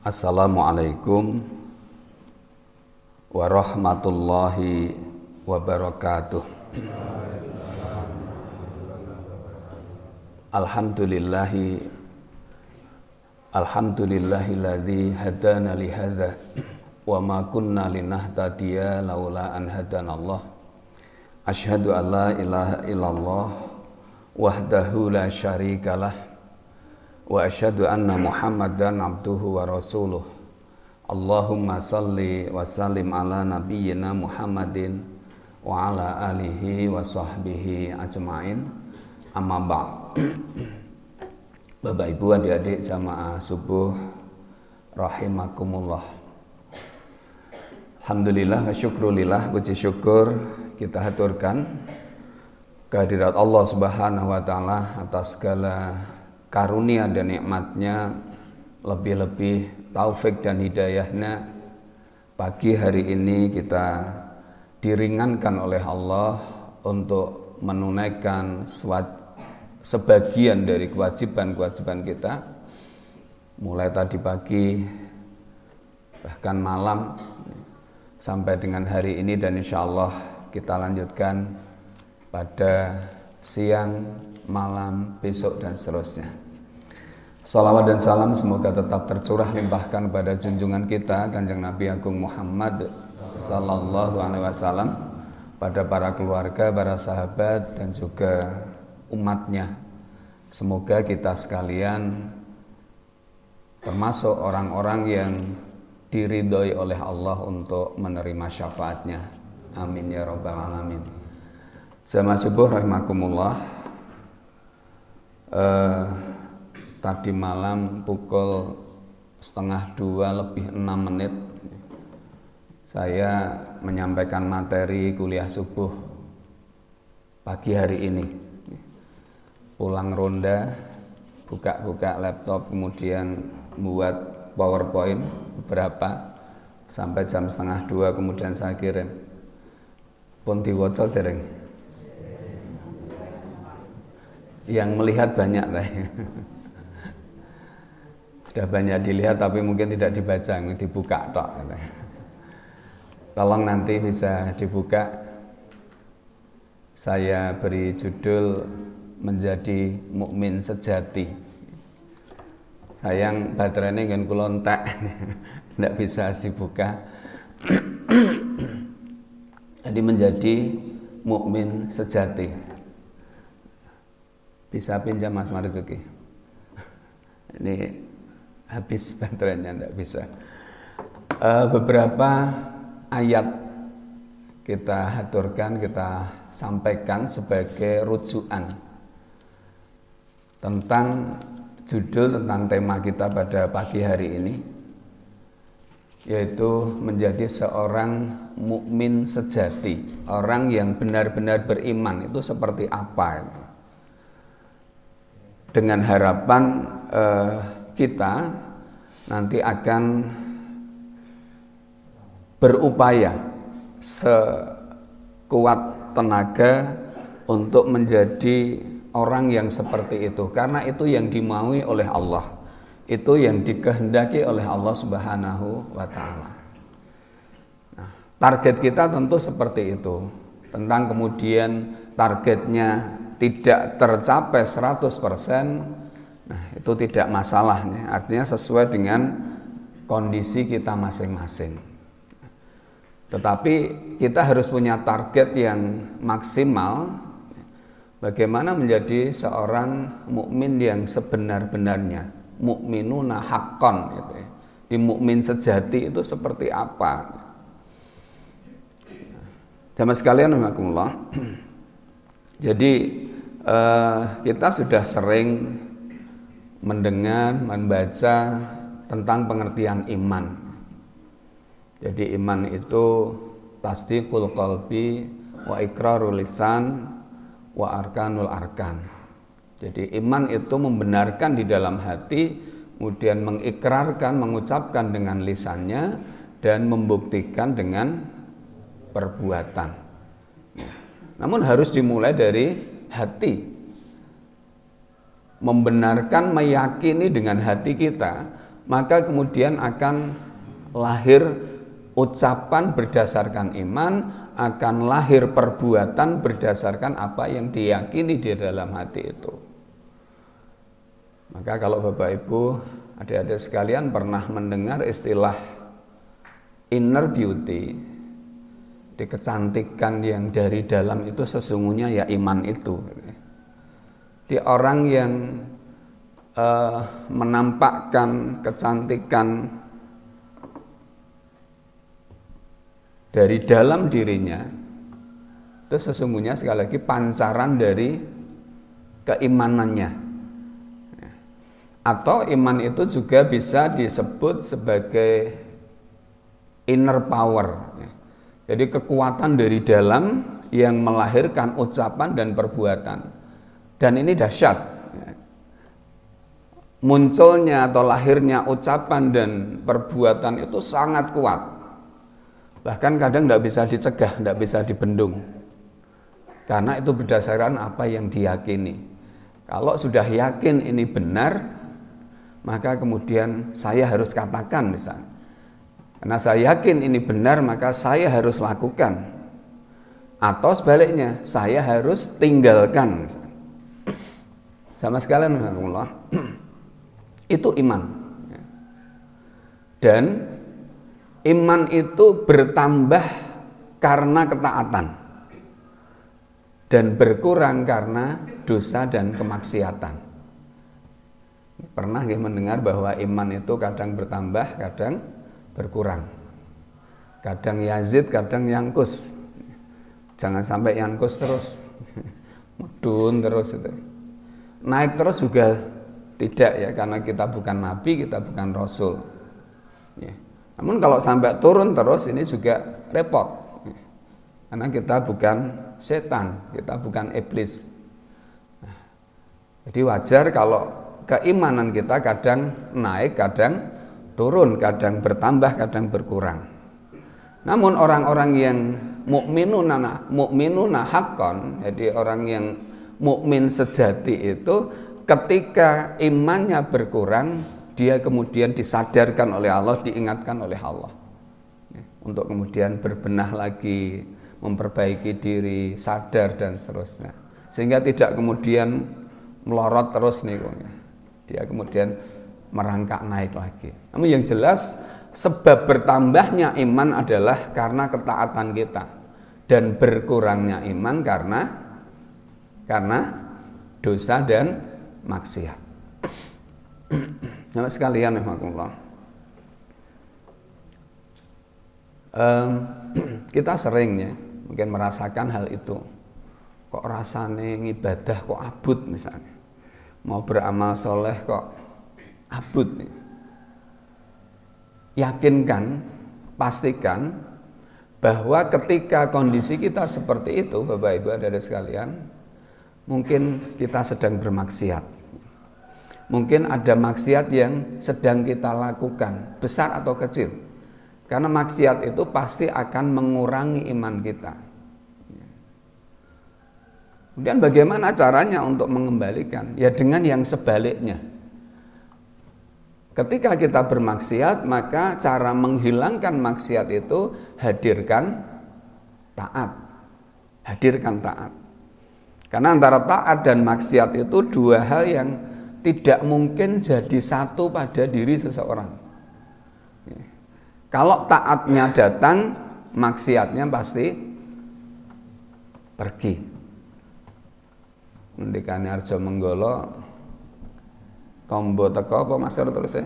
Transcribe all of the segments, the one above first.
Assalamualaikum warahmatullahi wabarakatuh. Alhamdulillahilladzi hadana li hadza wa ma kunna linahtadiya laula an hadanallah. Asyhadu an la ilaha illallah wahdahu la syarikalah wa asyhadu anna Muhammadan abduhu wa rasuluh. Allahumma salli wa sallim ala nabiyyina Muhammadin wa ala alihi wa sahbihi ajma'in. Amma ba'd. Bapak Ibu adik-adik jamaah subuh rahimakumullah. Alhamdulillah wa syukrulillah, puji syukur kita haturkan kehadirat Allah Subhanahu wa taala atas segala karunia dan nikmatnya, lebih-lebih taufik dan hidayahnya. Pagi hari ini kita diringankan oleh Allah untuk menunaikan sebagian dari kewajiban-kewajiban kita, mulai tadi pagi bahkan malam sampai dengan hari ini, dan insya Allah kita lanjutkan pada siang, malam, besok dan seterusnya. Salawat dan salam semoga tetap tercurah limpahkan pada junjungan kita Kanjeng Nabi Agung Muhammad sallallahu alaihi wasallam, pada para keluarga, para sahabat dan juga umatnya. Semoga kita sekalian termasuk orang-orang yang diridhoi oleh Allah untuk menerima syafaatnya. Amin ya rabbal alamin. Jamaah subuh rahimakumullah. Tadi malam pukul 1:30 saya menyampaikan materi kuliah subuh pagi hari ini. Pulang ronda, buka laptop, kemudian buat PowerPoint beberapa sampai jam 1:30, kemudian saya kirim. Pun diwaca dereng. Yang melihat banyak lah. Sudah banyak dilihat tapi mungkin tidak dibaca, dibuka tok. Tolong nanti bisa dibuka. Saya beri judul menjadi mukmin sejati. Sayang baterainya ngen kula entek. Tidak bisa dibuka. Jadi menjadi mukmin sejati. Bisa pinjam Mas Marzuki? Ini habis baterainya, tidak bisa. Beberapa ayat kita haturkan, kita sampaikan sebagai rujukan tentang judul, tentang tema kita pada pagi hari ini, yaitu menjadi seorang mukmin sejati. Orang yang benar-benar beriman itu seperti apa? Dengan harapan kita nanti akan berupaya sekuat tenaga untuk menjadi orang yang seperti itu, karena itu yang dimaui oleh Allah, itu yang dikehendaki oleh Allah Subhanahu wa taala. Nah, target kita tentu seperti itu. Tentang kemudian targetnya tidak tercapai 100%, nah itu tidak masalahnya. Artinya sesuai dengan kondisi kita masing-masing. Tetapi kita harus punya target yang maksimal. Bagaimana menjadi seorang mukmin yang sebenar-benarnya, mukminuna haqqan gitu ya. Di mukmin sejati itu seperti apa? Jamaah sekalian rahimakumullah. Jadi kita sudah sering mendengar, membaca tentang pengertian iman. Jadi iman itu tasdiqul qalbi wa iqrarul lisan wa arkanul arkan. Jadi iman itu membenarkan di dalam hati, kemudian mengikrarkan, mengucapkan dengan lisannya, dan membuktikan dengan perbuatan. Namun harus dimulai dari hati. Membenarkan, meyakini dengan hati kita maka kemudian akan lahir ucapan berdasarkan iman, akan lahir perbuatan berdasarkan apa yang diyakini di dalam hati itu. Maka kalau Bapak Ibu, adik-adik sekalian pernah mendengar istilah inner beauty, di kecantikan yang dari dalam itu sesungguhnya ya iman itu. Di orang yang menampakkan kecantikan dari dalam dirinya, itu sesungguhnya sekali lagi pancaran dari keimanannya. Atau iman itu juga bisa disebut sebagai inner power. Jadi kekuatan dari dalam yang melahirkan ucapan dan perbuatan. Dan ini dahsyat. Munculnya atau lahirnya ucapan dan perbuatan itu sangat kuat. Bahkan kadang tidak bisa dicegah, tidak bisa dibendung. Karena itu berdasarkan apa yang diyakini. Kalau sudah yakin ini benar, maka kemudian saya harus katakan misalnya. Karena saya yakin ini benar, maka saya harus lakukan. Atau sebaliknya, saya harus tinggalkan misalnya. Sama sekalian, alhamdulillah, itu iman. Dan iman itu bertambah karena ketaatan dan berkurang karena dosa dan kemaksiatan. Pernah mendengar bahwa iman itu kadang bertambah, kadang berkurang. Kadang yazid, kadang yangkus. Jangan sampai yangkus terus. Mudun terus itu. Naik terus juga tidak ya, karena kita bukan nabi, kita bukan rasul. Ya. Namun kalau sampai turun terus ini juga repot. Karena kita bukan setan, kita bukan iblis. Jadi wajar kalau keimanan kita kadang naik, kadang turun, kadang bertambah, kadang berkurang. Namun orang-orang yang mukminuna haqqan, jadi orang yang mukmin sejati itu ketika imannya berkurang, dia kemudian disadarkan oleh Allah, diingatkan oleh Allah untuk kemudian berbenah lagi, memperbaiki diri, sadar dan seterusnya, sehingga tidak kemudian melorot terus nih, dia kemudian merangkak naik lagi. Namun yang jelas sebab bertambahnya iman adalah karena ketaatan kita, dan berkurangnya iman karena dosa dan maksiat. Nah, sekalian rahmatullah. Kita seringnya mungkin merasakan hal itu. Kok rasanya ngibadah kok abut misalnya. Mau beramal soleh kok abut nih. Yakinkan, pastikan bahwa ketika kondisi kita seperti itu, Bapak Ibu adik-adik sekalian, mungkin kita sedang bermaksiat. Mungkin ada maksiat yang sedang kita lakukan, besar atau kecil. Karena maksiat itu pasti akan mengurangi iman kita. Kemudian bagaimana caranya untuk mengembalikan? Ya dengan yang sebaliknya. Ketika kita bermaksiat, maka cara menghilangkan maksiat itu hadirkan taat. Hadirkan taat. Karena antara taat dan maksiat itu dua hal yang tidak mungkin jadi satu pada diri seseorang. Kalau taatnya datang, maksiatnya pasti pergi. Ngendikane Arjo Menggolo, tombo teko apa masyhur terus ya?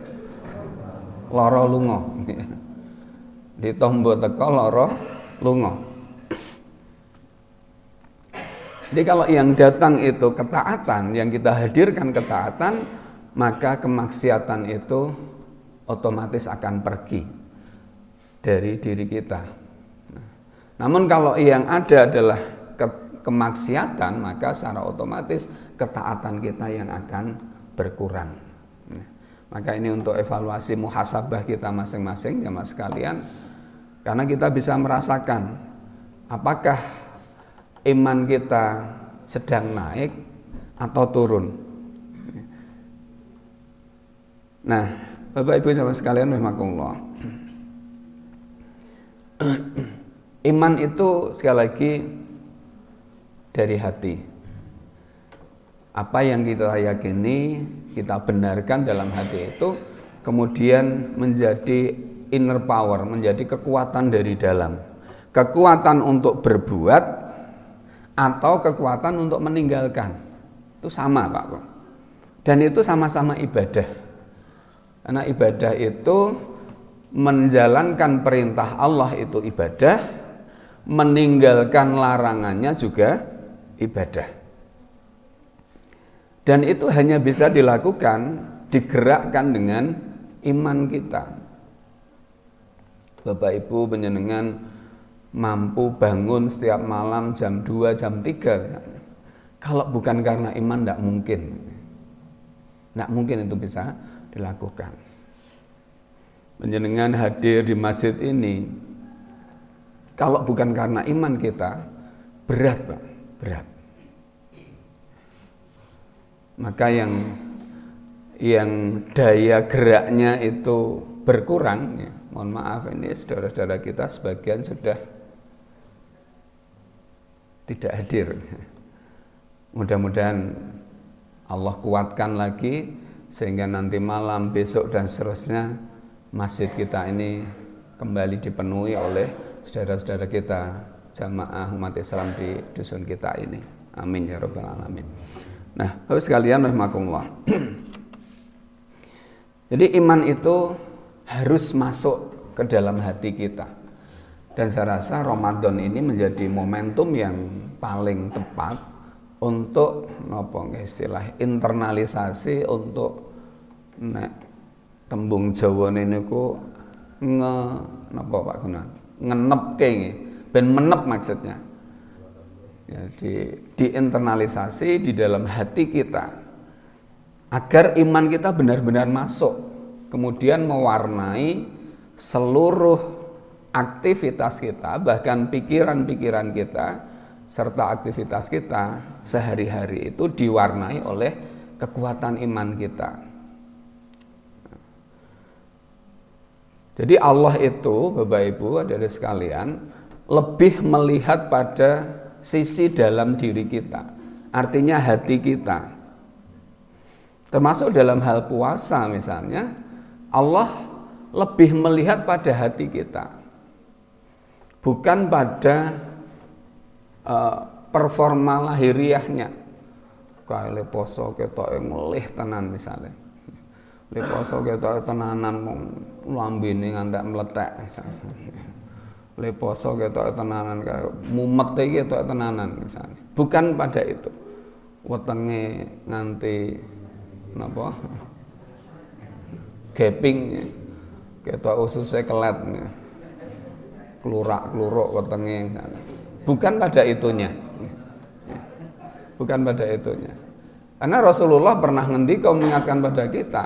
Loro lunga. Di tombo teko loro lunga. Jadi kalau yang datang itu ketaatan, yang kita hadirkan ketaatan, maka kemaksiatan itu otomatis akan pergi dari diri kita. Namun kalau yang ada adalah kemaksiatan, maka secara otomatis ketaatan kita yang akan berkurang. Maka ini untuk evaluasi muhasabah kita masing-masing, jamaah sekalian, karena kita bisa merasakan apakah iman kita sedang naik atau turun. Nah, Bapak Ibu sama sekalian rahimakumullah. Iman itu sekali lagi dari hati. Apa yang kita yakini, kita benarkan dalam hati itu kemudian menjadi inner power, menjadi kekuatan dari dalam. Kekuatan untuk berbuat atau kekuatan untuk meninggalkan. Itu sama, Pak. Dan itu sama-sama ibadah. Karena ibadah itu menjalankan perintah Allah itu ibadah, meninggalkan larangannya juga ibadah. Dan itu hanya bisa dilakukan, digerakkan dengan iman kita. Bapak Ibu panjenengan mampu bangun setiap malam jam 2, jam 3. Kalau bukan karena iman tidak mungkin. Tidak mungkin itu bisa dilakukan. Panjenengan hadir di masjid ini, kalau bukan karena iman kita, berat, Pak, berat. Maka yang daya geraknya itu berkurang, ya. Mohon maaf, ini saudara-saudara kita sebagian sudah tidak hadir. Mudah-mudahan Allah kuatkan lagi sehingga nanti malam, besok dan seterusnya masjid kita ini kembali dipenuhi oleh saudara-saudara kita, jamaah umat Islam di dusun kita ini. Amin ya rabbal alamin. Nah, Bapak sekalian rahimakumullah. Jadi iman itu harus masuk ke dalam hati kita. Dan saya rasa Ramadan ini menjadi momentum yang paling tepat untuk istilah internalisasi, untuk tembung Jawa niku ngenepke ben menep maksudnya. Ya, diinternalisasi di dalam hati kita agar iman kita benar-benar masuk, kemudian mewarnai seluruh aktivitas kita, bahkan pikiran-pikiran kita serta aktivitas kita sehari-hari itu diwarnai oleh kekuatan iman kita. Jadi Allah itu, Bapak Ibu, adik-adik sekalian, lebih melihat pada sisi dalam diri kita, artinya hati kita. Termasuk dalam hal puasa misalnya, Allah lebih melihat pada hati kita, bukan pada performa lahiriahnya. Kayak poso ketok ngelih tenan misalnya, poso ketok tenanan lambene ngantek meletek misalnya. Poso ketok tenanan kaya mumet iki ketok tenanan misalnya. Bukan pada itu. Wetenge nganti napa? Gaping ketok ususe kelet. Klurak-kluruk wetenge misalnya. Bukan pada itunya. Bukan pada itunya. Karena Rasulullah pernah ngendika mengingatkan pada kita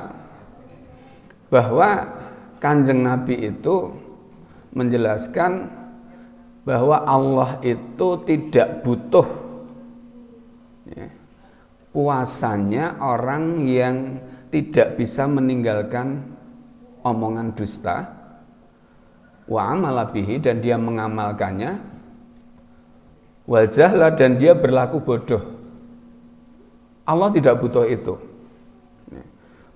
bahwa Kanjeng Nabi itu menjelaskan bahwa Allah itu tidak butuh puasanya orang yang tidak bisa meninggalkan omongan dusta, wa amala bihi, dan dia mengamalkannya, wal jahla, dan dia berlaku bodoh. Allah tidak butuh itu.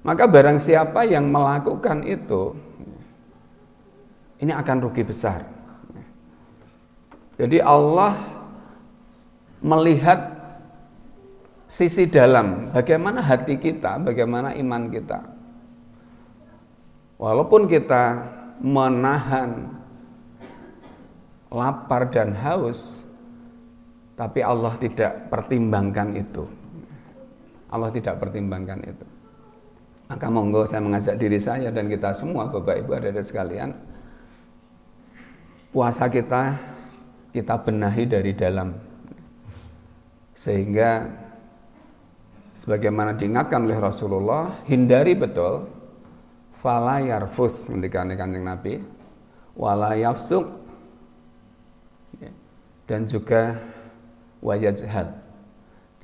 Maka barang siapa yang melakukan itu, ini akan rugi besar. Jadi Allah melihat sisi dalam, bagaimana hati kita, bagaimana iman kita. Walaupun kita menahan lapar dan haus, tapi Allah tidak pertimbangkan itu. Allah tidak pertimbangkan itu. Maka monggo saya mengajak diri saya dan kita semua, Bapak Ibu adik-adik sekalian, puasa kita benahi dari dalam, sehingga sebagaimana diingatkan oleh Rasulullah, hindari betul fala yarfus, ngendikane Kanjeng Nabi, wala yafsuk, dan juga wayajhal.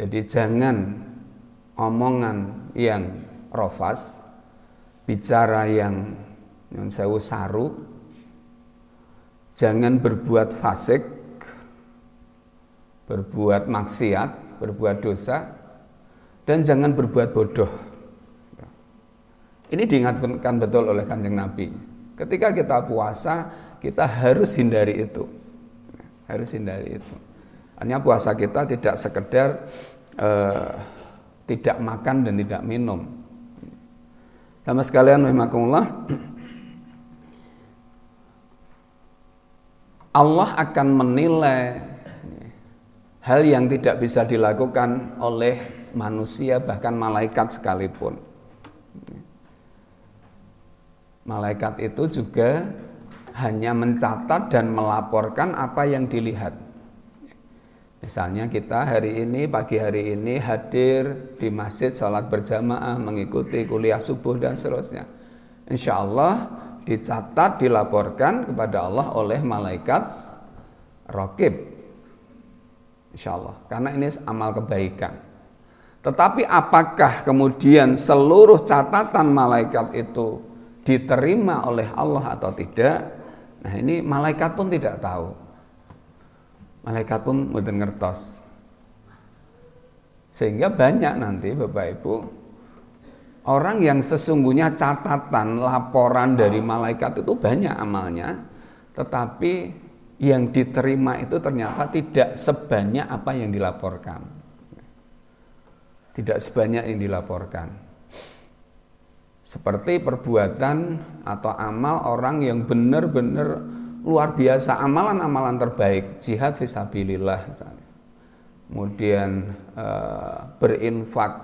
Jadi jangan omongan yang rofas, bicara yang sewu saru, jangan berbuat fasik, berbuat maksiat, berbuat dosa, dan jangan berbuat bodoh. Ini diingatkan betul oleh Kanjeng Nabi. Ketika kita puasa, kita harus hindari itu. Harus hindari itu. Artinya puasa kita tidak sekedar tidak makan dan tidak minum. Sama sekalian rahimakumullah, Allah akan menilai hal yang tidak bisa dilakukan oleh manusia, bahkan malaikat sekalipun. Malaikat itu juga hanya mencatat dan melaporkan apa yang dilihat. Misalnya kita hari ini, pagi hari ini hadir di masjid salat berjamaah, mengikuti kuliah subuh dan seterusnya. Insya Allah dicatat, dilaporkan kepada Allah oleh malaikat raqib. Insya Allah, karena ini amal kebaikan. Tetapi apakah kemudian seluruh catatan malaikat itu diterima oleh Allah atau tidak? Nah, ini malaikat pun tidak tahu. Malaikat pun mboten ngertos. Sehingga banyak nanti Bapak Ibu orang yang sesungguhnya catatan laporan dari malaikat itu banyak amalnya, tetapi yang diterima itu ternyata tidak sebanyak apa yang dilaporkan. Tidak sebanyak yang dilaporkan. Seperti perbuatan atau amal orang yang benar-benar luar biasa, amalan-amalan terbaik, jihad fisabilillah misalnya. Kemudian berinfak,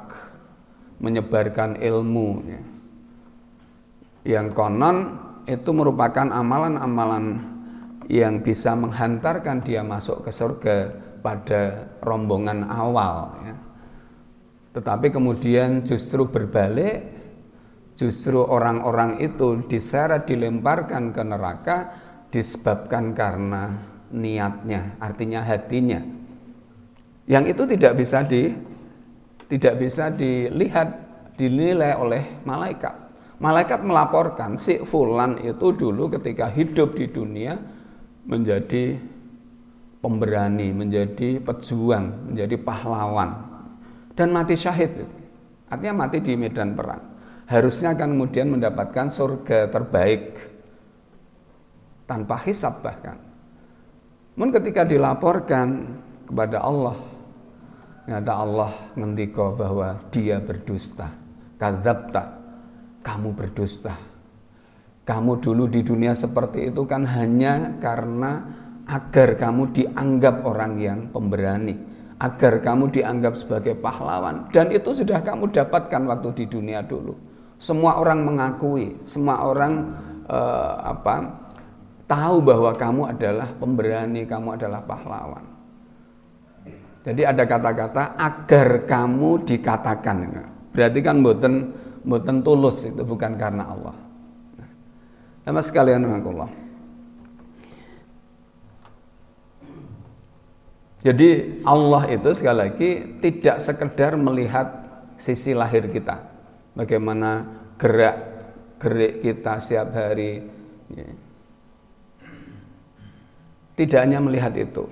menyebarkan ilmu ya. Yang konon itu merupakan amalan-amalan yang bisa menghantarkan dia masuk ke surga pada rombongan awal ya. Tetapi kemudian justru berbalik, justru orang-orang itu diseret, dilemparkan ke neraka disebabkan karena niatnya, artinya hatinya. Yang itu tidak bisa dilihat, dinilai oleh malaikat. Malaikat melaporkan si fulan itu dulu ketika hidup di dunia menjadi pemberani, menjadi pejuang, menjadi pahlawan dan mati syahid. Artinya mati di medan perang. Harusnya akan kemudian mendapatkan surga terbaik tanpa hisab bahkan. Namun ketika dilaporkan kepada Allah, ternyata Allah ngendika bahwa dia berdusta. Kadzabta, kamu berdusta. Kamu dulu di dunia seperti itu kan hanya karena agar kamu dianggap orang yang pemberani, agar kamu dianggap sebagai pahlawan, dan itu sudah kamu dapatkan waktu di dunia dulu. Semua orang mengakui, semua orang tahu bahwa kamu adalah pemberani, kamu adalah pahlawan. Jadi ada kata-kata agar kamu dikatakan. Berarti kan mboten tulus, itu bukan karena Allah. Sama sekalian Allah. Jadi Allah itu sekali lagi tidak sekedar melihat sisi lahir kita, bagaimana gerak-gerik kita setiap hari. Tidak hanya melihat itu,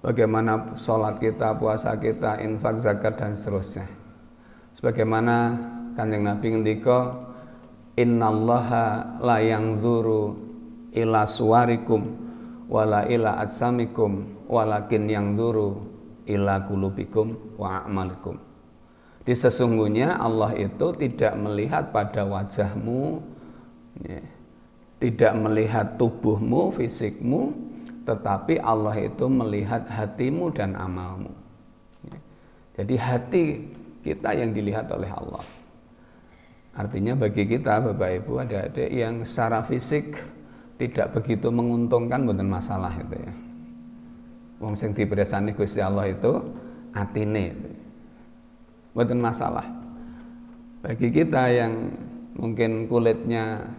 bagaimana sholat kita, puasa kita, infak, zakat dan seterusnya. Sebagaimana Kanjeng Nabi ngendika, innallaha la yanzuru ila suwarikum wala ila ajsamikum walakin yanzuru ila qulubikum wa a'malikum. Sesungguhnya Allah itu tidak melihat pada wajahmu, tidak melihat tubuhmu, fisikmu, tetapi Allah itu melihat hatimu dan amalmu. Jadi hati kita yang dilihat oleh Allah. Artinya bagi kita Bapak Ibu adik-adik yang secara fisik tidak begitu menguntungkan, bukan masalah itu ya. Wong sing diberesani Gusti Allah itu atine, bukan masalah. Bagi kita yang mungkin kulitnya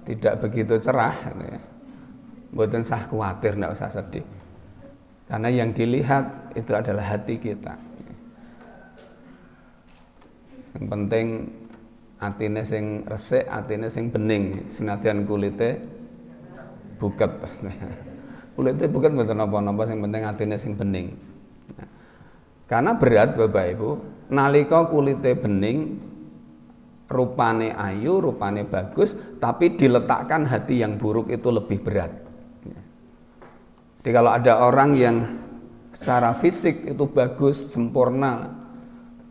tidak begitu cerah, ya, bukan sah khawatir, tidak usah sedih. Karena yang dilihat itu adalah hati kita. Yang penting atine sing resik, atine sing bening, senadyan kulite buket. Kulite buket mboten napa-napa, sing penting atine sing bening. Karena berat Bapak Ibu, nalika kulite bening, rupane ayu, rupane bagus, tapi diletakkan hati yang buruk itu lebih berat. Jadi kalau ada orang yang secara fisik itu bagus, sempurna,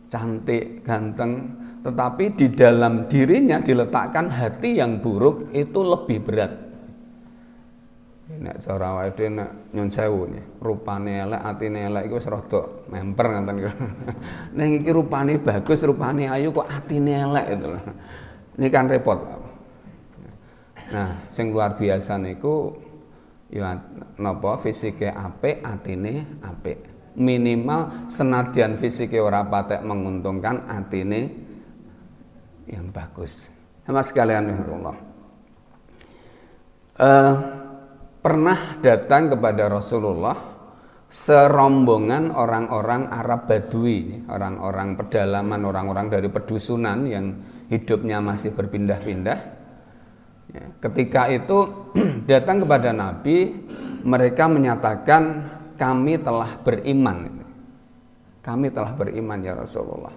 cantik, ganteng, tetapi di dalam dirinya diletakkan hati yang buruk, itu lebih berat. Nek cara awake dhewe nek nyun sewu rupane elek, atine elek iku wis rada memper ngoten niku. Ning iki rupane bagus, rupane ayu kok atine elek itu. Ini kan repot. Nah, sing luar biasa niku ya napa fisike apik, atine apik. Minimal senadyan fisike ora patek menguntungkan, atine yang bagus. Sama sekalian Allah. Pernah datang kepada Rasulullah serombongan orang-orang Arab Badui, orang-orang pedalaman, orang-orang dari pedusunan yang hidupnya masih berpindah-pindah. Ya, ketika itu datang kepada Nabi, mereka menyatakan kami telah beriman. Kami telah beriman ya Rasulullah.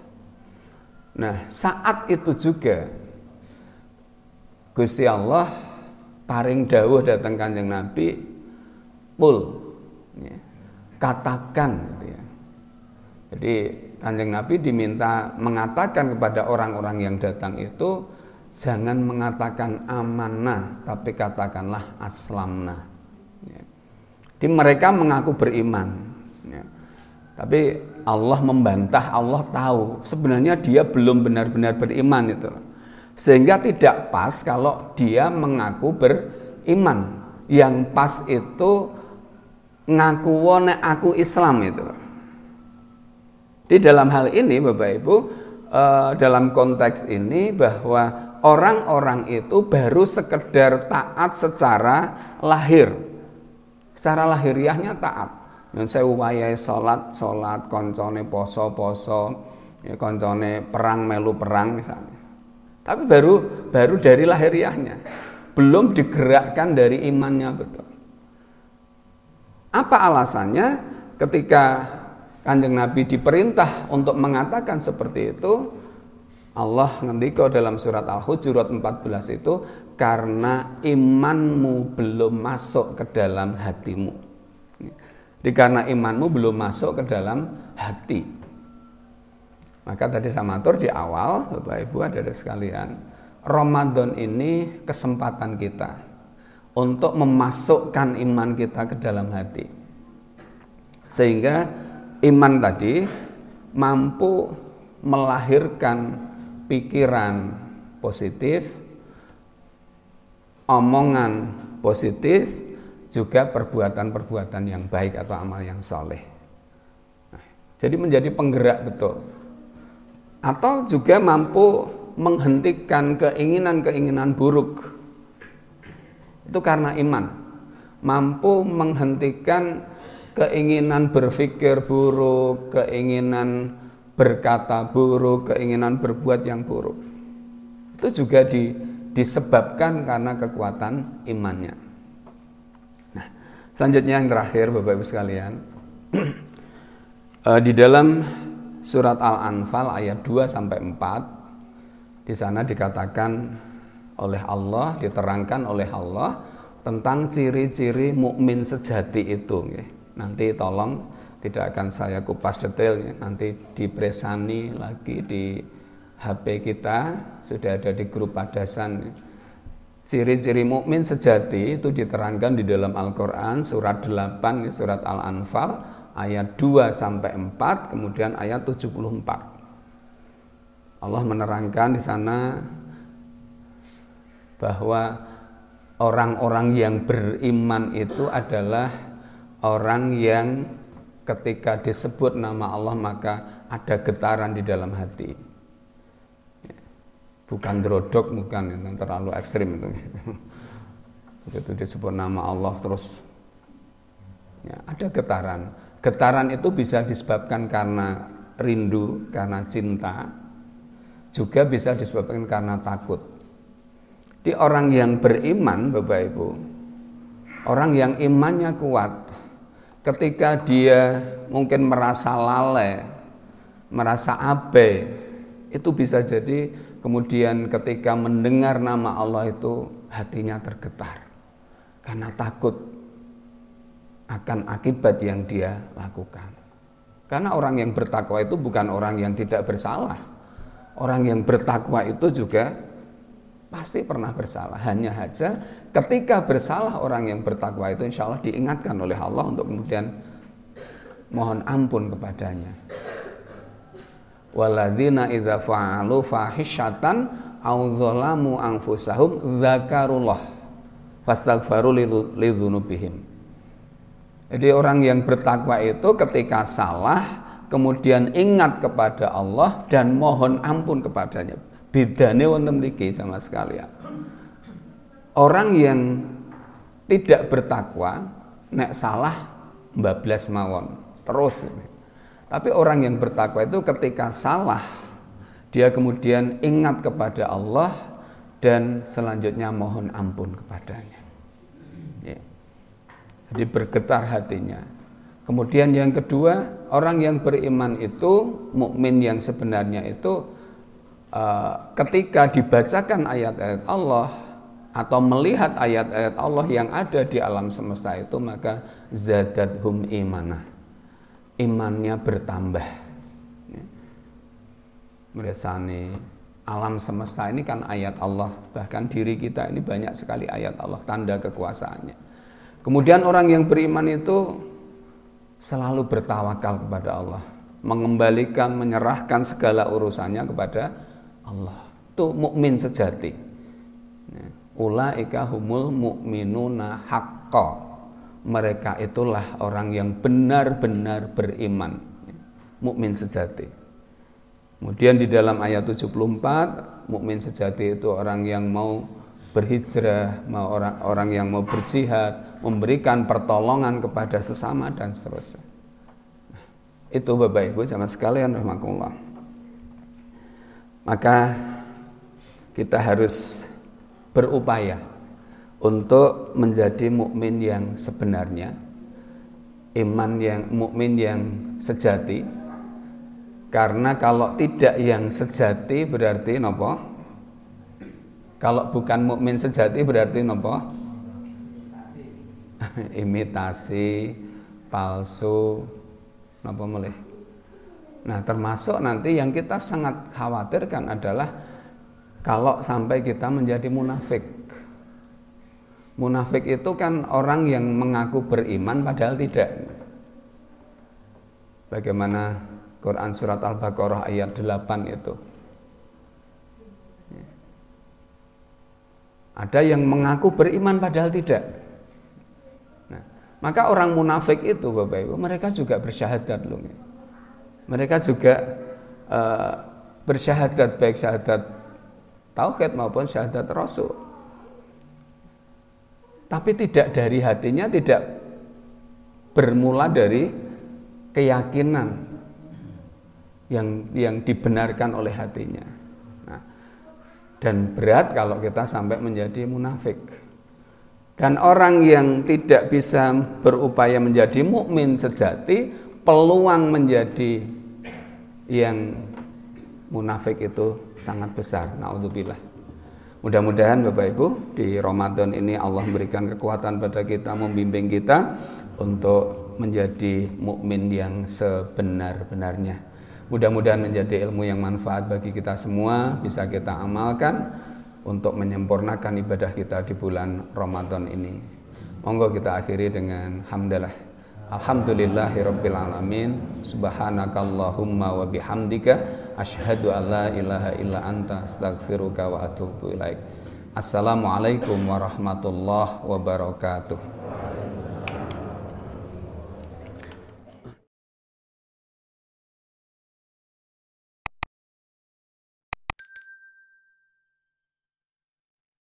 Nah, saat itu juga Gusti Allah paring dawuh datang Kanjeng Nabi, "Qul," ya, katakan gitu ya. Jadi Kanjeng Nabi diminta mengatakan kepada orang-orang yang datang itu, jangan mengatakan amanah, tapi katakanlah aslamna. Ya. Jadi mereka mengaku beriman, ya. Tapi Allah membantah, Allah tahu sebenarnya dia belum benar-benar beriman itu. Sehingga tidak pas kalau dia mengaku beriman. Yang pas itu ngaku nek aku Islam itu. Di dalam hal ini Bapak Ibu, dalam konteks ini bahwa orang-orang itu baru sekedar taat secara lahir. Secara lahiriahnya taat. Yang saya wayahe salat, koncone poso, ya koncone perang melu perang misalnya. Tapi baru dari lahiriahnya, belum digerakkan dari imannya betul. Apa alasannya? Ketika Kanjeng Nabi diperintah untuk mengatakan seperti itu, Allah ngendika dalam surat Al-Hujurat 14 itu, karena imanmu belum masuk ke dalam hatimu. Jadi karena imanmu belum masuk ke dalam hati. Maka tadi saya matur di awal, Bapak Ibu adik-adik sekalian, Ramadan ini kesempatan kita untuk memasukkan iman kita ke dalam hati. Sehingga iman tadi mampu melahirkan pikiran positif, omongan positif, juga perbuatan-perbuatan yang baik atau amal yang soleh. Nah, jadi menjadi penggerak betul. Atau juga mampu menghentikan keinginan-keinginan buruk. Itu karena iman. Mampu menghentikan keinginan berpikir buruk, keinginan berkata buruk, keinginan berbuat yang buruk. Itu juga disebabkan karena kekuatan imannya. Nah, selanjutnya yang terakhir Bapak Ibu sekalian, di dalam Surat Al-Anfal ayat 2 sampai 4, di sana dikatakan oleh Allah, diterangkan oleh Allah tentang ciri-ciri mukmin sejati itu. Nanti tolong tidak akan saya kupas detailnya, nanti dipresani lagi di HP kita, sudah ada di grup Padasan. Ciri-ciri mukmin sejati itu diterangkan di dalam Al-Qur'an surat 8, surat Al-Anfal ayat 2 sampai 4, kemudian ayat 74. Allah menerangkan di sana bahwa orang-orang yang beriman itu adalah orang yang ketika disebut nama Allah maka ada getaran di dalam hati. Bukan drodok, bukan, itu terlalu ekstrim itu. Begitu disebut nama Allah terus ya, ada getaran. Getaran itu bisa disebabkan karena rindu, karena cinta, juga bisa disebabkan karena takut. Di orang yang beriman, Bapak Ibu, orang yang imannya kuat, ketika dia mungkin merasa lalai, merasa abai, itu bisa jadi kemudian ketika mendengar nama Allah itu hatinya tergetar karena takut akan akibat yang dia lakukan. Karena orang yang bertakwa itu bukan orang yang tidak bersalah. Orang yang bertakwa itu juga pasti pernah bersalah. Hanya saja ketika bersalah orang yang bertakwa itu insya Allah diingatkan oleh Allah untuk kemudian mohon ampun kepadanya. Walladzina idza fa'alu fahisyatan aw dzalamu anfusahum dzakarullah fastaghfaru lidzunubihim. Jadi orang yang bertakwa itu ketika salah kemudian ingat kepada Allah dan mohon ampun kepadanya. Bedane wonten mriki sama sekalian. Orang yang tidak bertakwa nek salah mbablas mawon terus. Tapi orang yang bertakwa itu ketika salah dia kemudian ingat kepada Allah dan selanjutnya mohon ampun kepadanya. Ya. Jadi bergetar hatinya. Kemudian yang kedua, orang yang beriman itu, mukmin yang sebenarnya itu ketika dibacakan ayat-ayat Allah atau melihat ayat-ayat Allah yang ada di alam semesta itu, maka zadathum imanah, imannya bertambah. Mirsani, alam semesta ini kan ayat Allah, bahkan diri kita ini banyak sekali ayat Allah, tanda kekuasaannya. Kemudian orang yang beriman itu selalu bertawakal kepada Allah, mengembalikan, menyerahkan segala urusannya kepada Allah. Itu mukmin sejati. Ulaika humul mu'minuna haqqa. Mereka itulah orang yang benar-benar beriman, mukmin sejati. Kemudian di dalam ayat 74, mukmin sejati itu orang yang mau berhijrah, mau orang yang mau berjihad, memberikan pertolongan kepada sesama dan seterusnya. Itu Bapak Ibu sama sekalian rahimakumullah. Maka kita harus berupaya untuk menjadi mukmin yang sebenarnya, mukmin yang sejati. Karena kalau tidak yang sejati berarti napa? Kalau bukan mukmin sejati berarti napa? Imitasi, palsu, napa mulih. Nah, termasuk nanti yang kita sangat khawatirkan adalah kalau sampai kita menjadi munafik. Munafik itu kan orang yang mengaku beriman padahal tidak. Bagaimana Quran surat Al-Baqarah ayat 8 itu. Ada yang mengaku beriman padahal tidak. Nah, maka orang munafik itu Bapak Ibu, mereka juga bersyahadat loh. Mereka juga bersyahadat, baik syahadat tauhid maupun syahadat rasul. Tapi tidak dari hatinya, tidak bermula dari keyakinan yang dibenarkan oleh hatinya. Dan berat kalau kita sampai menjadi munafik. Dan orang yang tidak bisa berupaya menjadi mukmin sejati, peluang menjadi yang munafik itu sangat besar. Naudzubillah. Mudah-mudahan Bapak Ibu di Ramadan ini Allah memberikan kekuatan pada kita, membimbing kita untuk menjadi mukmin yang sebenar-benarnya. Mudah-mudahan menjadi ilmu yang manfaat bagi kita semua, bisa kita amalkan untuk menyempurnakan ibadah kita di bulan Ramadan ini. Monggo kita akhiri dengan hamdalah. Alhamdulillahirabbil alamin. Subhanakallahumma wa bihamdika asyhadu an la ilaha illa anta astaghfiruka wa atubu ilaik. Assalamualaikum warahmatullahi wabarakatuh.